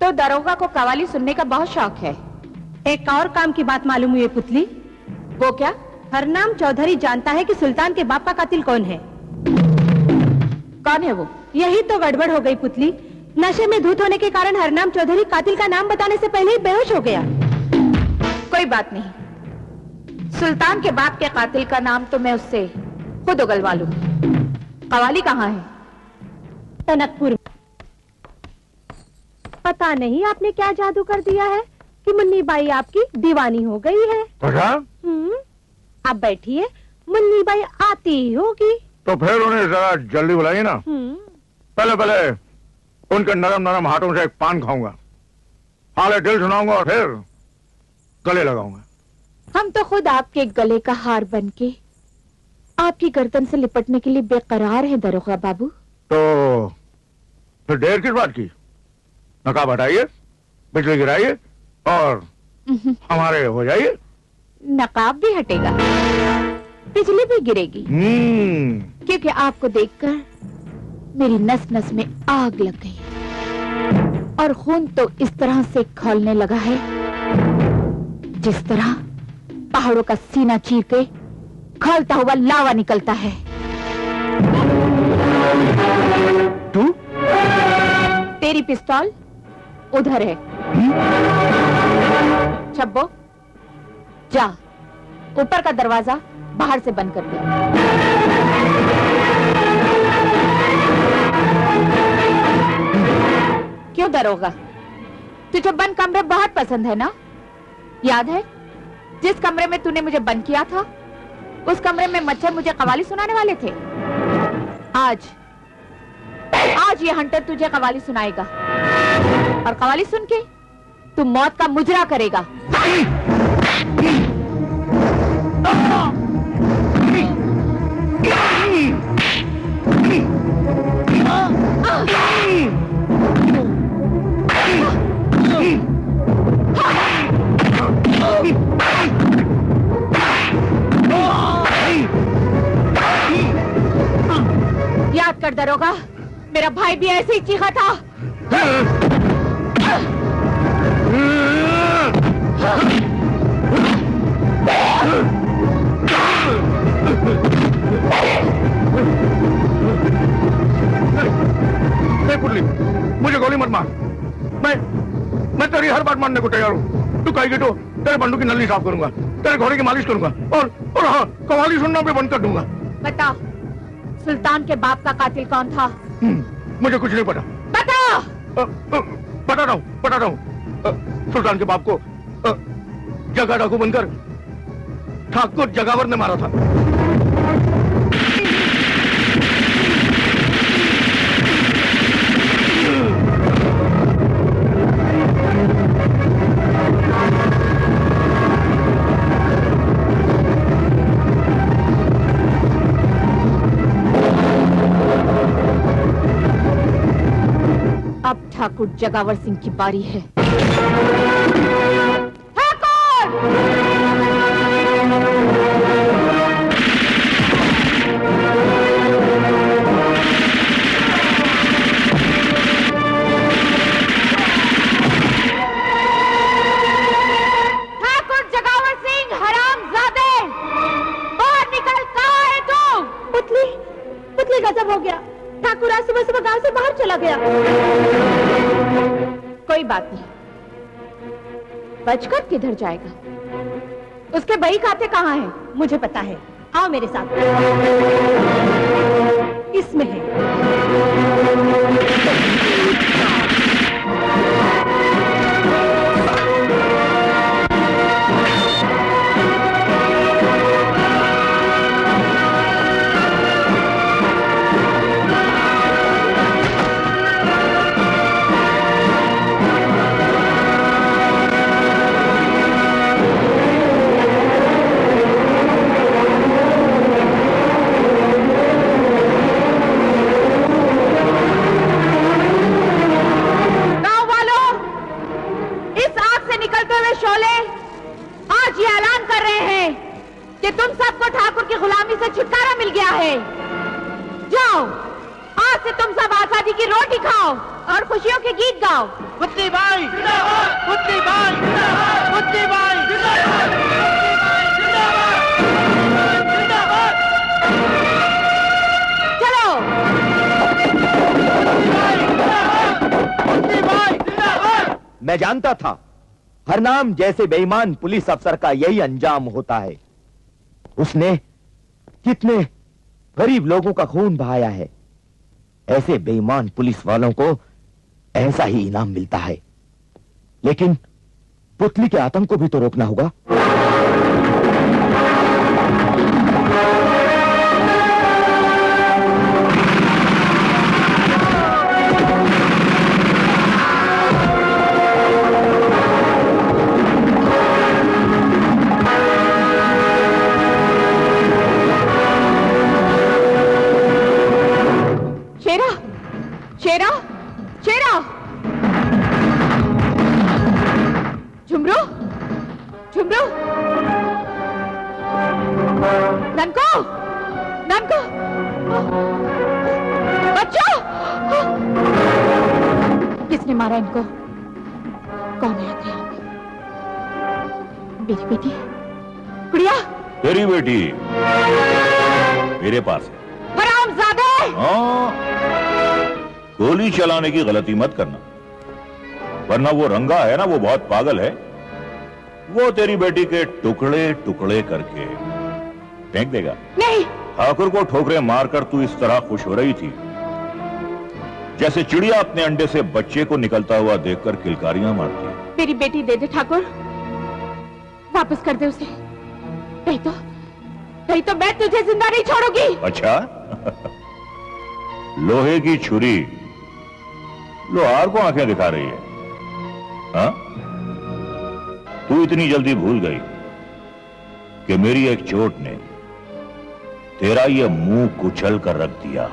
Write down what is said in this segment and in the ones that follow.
तो दरोगा को कवाली सुनने का बहुत शौक है। एक और काम की बात मालूम हुई है पुतली। वो क्या? हरनाम चौधरी जानता है कि सुल्तान के बाप का कातिल कौन है। कौन है वो? यही तो गड़बड़ हो गई पुतली। नशे में धुत होने के कारण हरनाम चौधरी कातिल का नाम बताने से पहले ही बेहोश हो गया। कोई बात नहीं, सुल्तान के बाप के कातिल का नाम तो मैं उससे खुद उगलवा लूं। कवाली कहाँ है? टनकपुर। पता नहीं आपने क्या जादू कर दिया है कि मुन्नी बाई आपकी दीवानी हो गई है। आप बैठिए, मुन्नी बाई आती ही होगी। तो फिर उन्हें जरा जल्दी बुलाइए ना। पहले पहले उनके नरम नरम हाथों से एक पान खाऊंगा, हाले दिल सुनाऊंगा और फिर गले लगाऊंगा। हम तो खुद आपके गले का हार बनके आपकी गर्दन से लिपटने के लिए बेकरार हैं दरोगा बाबू। तो फिर देर किस बात की? नकाब हटाइए, बिजली गिराइए और हमारे हो जाइए। नकाब भी हटेगा, बिजली भी गिरेगी, क्योंकि आपको देखकर मेरी नस नस में आग लग गई और खून तो इस तरह से खौलने लगा है जिस तरह पहाड़ों का सीना चीर के खौलता हुआ लावा निकलता है। तू? तेरी पिस्तौल उधर है। छब्बो, जा ऊपर का दरवाजा बाहर से बंद कर दे। क्यों दरोगा, तुझे बंद कमरे बहुत पसंद है ना? याद है जिस कमरे में तूने मुझे बंद किया था, उस कमरे में मच्छर मुझे कवाली सुनाने वाले थे। आज ये हंटर तुझे कवाली सुनाएगा और कवाली सुन के तू मौत का मुजरा करेगा। याद कर दरोगा, मेरा भाई भी ऐसे ही चीखा था। पुतली, मुझे गोली मत मार। मैं तेरी हर बात मानने को तैयार हूँ। तू कहेगी तो तेरे बंदूक की नली साफ करूंगा, तेरे घोड़े की मालिश करूंगा और हाँ, कवाली सुनना भी बंद कर दूंगा। बता, सुल्तान के बाप का कातिल कौन था? मुझे कुछ नहीं पता। बता। बताता हूँ। सुल्तान के बाप को जगह डाकू बनकर ठाकुर जगावर ने मारा था। अब ठाकुर जगावर सिंह की बारी है। ठाकुर जगावर सिंह, हरामजादे, बाहर निकल। कहाँ है तू? पुतली गजब हो गया। ठाकुर आज सुबह सुबह गांव से बाहर चला गया। कोई बात नहीं, बचकर किधर जाएगा? उसके बही खाते कहाँ हैं? मुझे पता है, आओ मेरे साथ। इसमें है। कि तुम सबको ठाकुर की गुलामी से छुटकारा मिल गया है। जाओ, आज से तुम सब आजादी की रोटी खाओ। आओ और खुशियों के गीत गाओ। पुतली बाई जिंदाबाद, पुतली बाई जिंदाबाद, पुतली बाई जिंदाबाद, जिंदाबाद। चलो पुतली बाई जिंदाबाद। मैं जानता था हरनाम जैसे बेईमान पुलिस अफसर का यही अंजाम होता है। उसने कितने गरीब लोगों का खून बहाया है। ऐसे बेईमान पुलिस वालों को ऐसा ही इनाम मिलता है। लेकिन पुतली के आतंक को भी तो रोकना होगा। शेरा, शेरा, झुमरू, झुमरू, ननको, ननको, बच्चों, किसने मारा इनको? कौन है यहाँ पे? मेरी बेटी, गुड़िया, तेरी बेटी मेरे पास है। हरामजादे! हाँ, गोली चलाने की गलती मत करना, वरना वो रंगा है ना, वो बहुत पागल है। वो तेरी बेटी के टुकड़े टुकड़े करके फेंक देगा। नहीं। ठाकुर को ठोकरें मारकर तू इस तरह खुश हो रही थी जैसे चिड़िया अपने अंडे से बच्चे को निकलता हुआ देखकर किलकारियां मारती है। मेरी बेटी दे दे ठाकुर, वापस कर दे उसे। नहीं तो मैं तुझे जिंदा नहीं छोड़ूंगी। अच्छा लोहे की छुरी लोहार को आंखें दिखा रही है। हाँ, तू इतनी जल्दी भूल गई कि मेरी एक चोट ने तेरा ये मुंह कुचल कर रख दिया,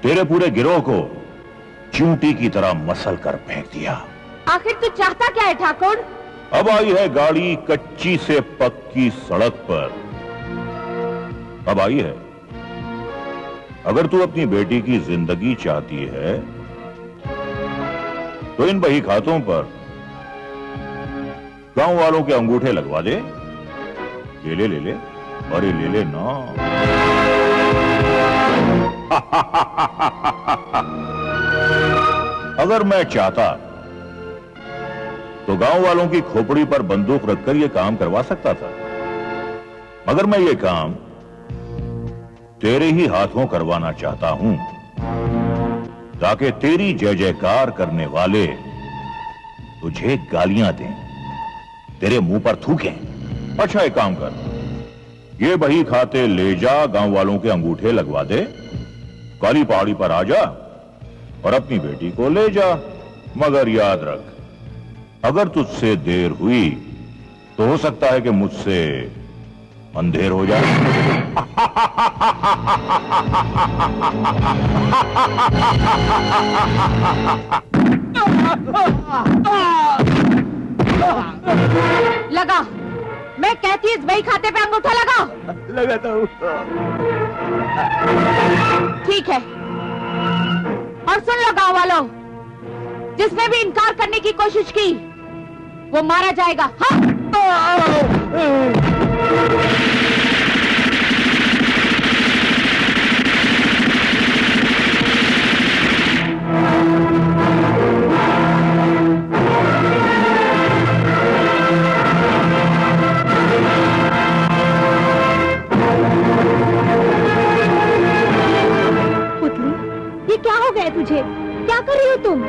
तेरे पूरे गिरोह को चूंटी की तरह मसल कर फेंक दिया। आखिर तू चाहता क्या है ठाकुर? अब आई है गाड़ी कच्ची से पक्की सड़क पर, अब आई है। अगर तू अपनी बेटी की जिंदगी चाहती है तो इन बही खातों पर गांव वालों के अंगूठे लगवा दे। ले ले ले ले, अरे ले ले ना। अगर मैं चाहता तो गांव वालों की खोपड़ी पर बंदूक रखकर यह काम करवा सकता था, मगर मैं ये काम तेरे ही हाथों करवाना चाहता हूं, ताकि तेरी जय जयकार करने वाले तुझे गालियां दें, तेरे मुंह पर थूकें। अच्छा एक काम कर, ये बही खाते ले जा, गांव वालों के अंगूठे लगवा दे, काली पहाड़ी पर आ जा और अपनी बेटी को ले जा। मगर याद रख, अगर तुझसे देर हुई तो हो सकता है कि मुझसे अंधेर हो जाए। लगा, मैं कहती इस बही खाते पे अंगूठा लगा। लगाता हूँ। ठीक है, और सुन लो गांव वालों, जिसने भी इनकार करने की कोशिश की वो मारा जाएगा। हाँ? पुतली, ये क्या हो गया तुझे? क्या कर रही हो तुम?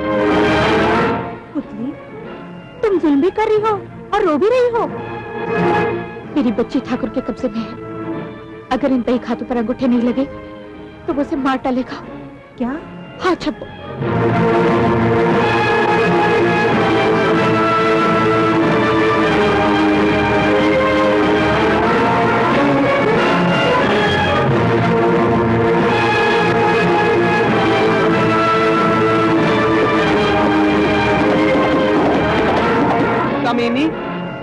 पुतली, तुम जुल्म भी कर रही हो और रो भी रही हो। मेरी बच्ची ठाकुर के कब्जे में है। अगर इन बही खातों पर अंगूठे नहीं लगे तो वो उसे मार डालेगा। क्या? हाँ छप्पो। कमीनी,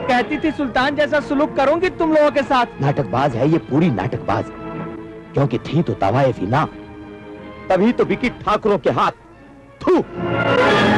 कहती थी सुल्तान जैसा सुलूक करूंगी तुम लोगों के साथ। नाटकबाज है ये, पूरी नाटकबाज। क्योंकि थी तो तवायफ ही ना, तभी तो बिकी ठाकुरों के हाथ थू।